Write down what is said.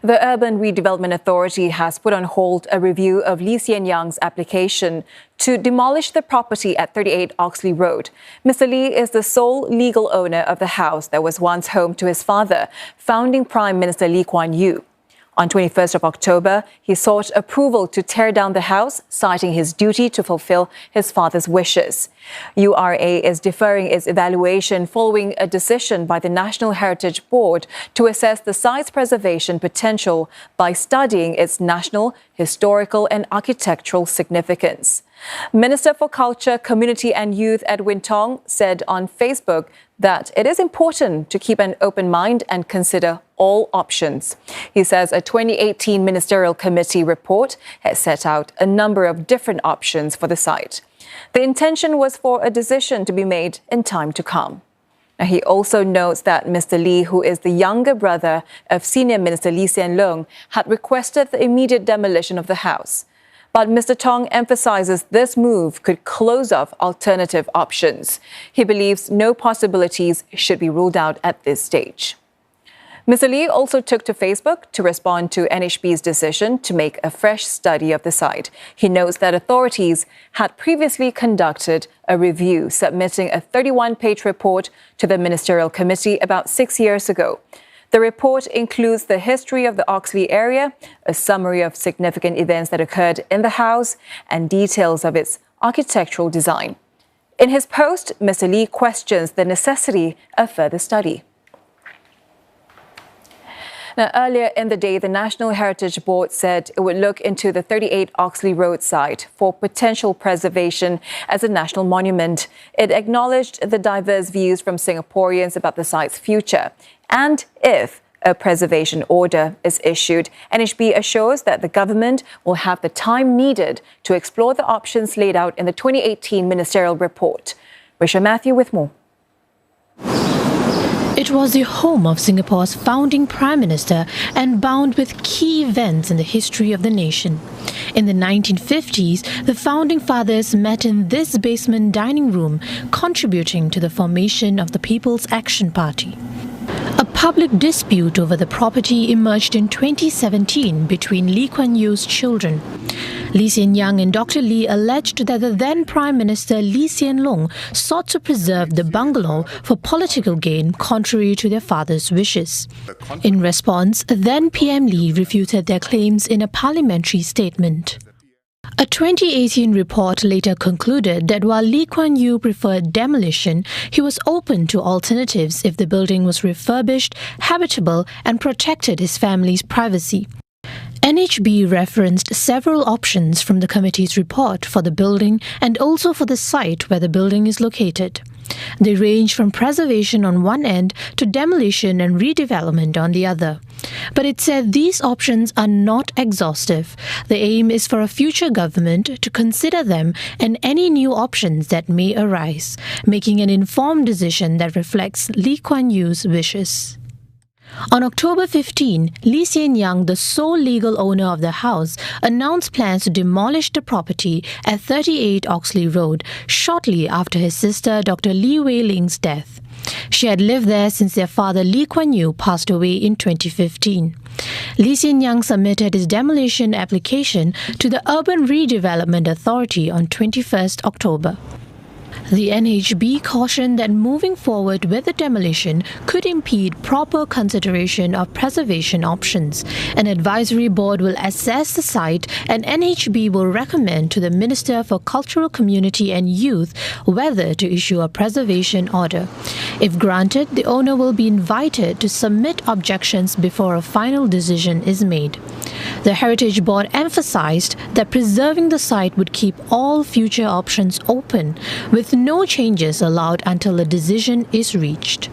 The Urban Redevelopment Authority has put on hold a review of Lee Hsien Yang's application to demolish the property at 38 Oxley Road. Mr. Lee is the sole legal owner of the house that was once home to his father, founding Prime Minister Lee Kuan Yew. On 21st of October, he sought approval to tear down the house, citing his duty to fulfill his father's wishes. URA is deferring its evaluation following a decision by the National Heritage Board to assess the site's preservation potential by studying its national, historical and architectural significance. Minister for Culture, Community and Youth Edwin Tong said on Facebook that it is important to keep an open mind and consider all options. He says a 2018 Ministerial Committee report has set out a number of different options for the site. The intention was for a decision to be made in time to come. Now, he also notes that Mr. Lee, who is the younger brother of Senior Minister Lee Hsien Yang, had requested the immediate demolition of the house. But Mr. Tong emphasizes this move could close off alternative options. He believes no possibilities should be ruled out at this stage. Mr. Lee also took to Facebook to respond to NHB's decision to make a fresh study of the site. He notes that authorities had previously conducted a review, submitting a 31-page report to the Ministerial Committee about 6 years ago. The report includes the history of the Oxley area, a summary of significant events that occurred in the house, and details of its architectural design. In his post, Mr. Lee questions the necessity of further study. Now, earlier in the day, the National Heritage Board said it would look into the 38 Oxley Road site for potential preservation as a national monument. It acknowledged the diverse views from Singaporeans about the site's future. And if a preservation order is issued, NHB assures that the government will have the time needed to explore the options laid out in the 2018 Ministerial Report. Richa Mathew with more. It was the home of Singapore's founding Prime Minister and bound with key events in the history of the nation. In the 1950s, the founding fathers met in this basement dining room, contributing to the formation of the People's Action Party. A public dispute over the property emerged in 2017 between Lee Kuan Yew's children. Lee Hsien Yang and Dr. Lee alleged that the then Prime Minister Lee Hsien Loong sought to preserve the bungalow for political gain contrary to their father's wishes. In response, then PM Lee refuted their claims in a parliamentary statement. A 2018 report later concluded that while Lee Kuan Yew preferred demolition, he was open to alternatives if the building was refurbished, habitable, and protected his family's privacy. NHB referenced several options from the committee's report for the building and also for the site where the building is located. They range from preservation on one end to demolition and redevelopment on the other. But it said these options are not exhaustive. The aim is for a future government to consider them and any new options that may arise, making an informed decision that reflects Lee Kuan Yew's wishes. On October 15, Lee Hsien Yang, the sole legal owner of the house, announced plans to demolish the property at 38 Oxley Road shortly after his sister Dr. Lee Wei Ling's death. She had lived there since their father Lee Kuan Yew passed away in 2015. Lee Hsien Yang submitted his demolition application to the Urban Redevelopment Authority on 21st October. The NHB cautioned that moving forward with the demolition could impede proper consideration of preservation options. An advisory board will assess the site and NHB will recommend to the Minister for Cultural Community and Youth whether to issue a preservation order. If granted, the owner will be invited to submit objections before a final decision is made. The Heritage Board emphasized that preserving the site would keep all future options open, with no changes allowed until a decision is reached.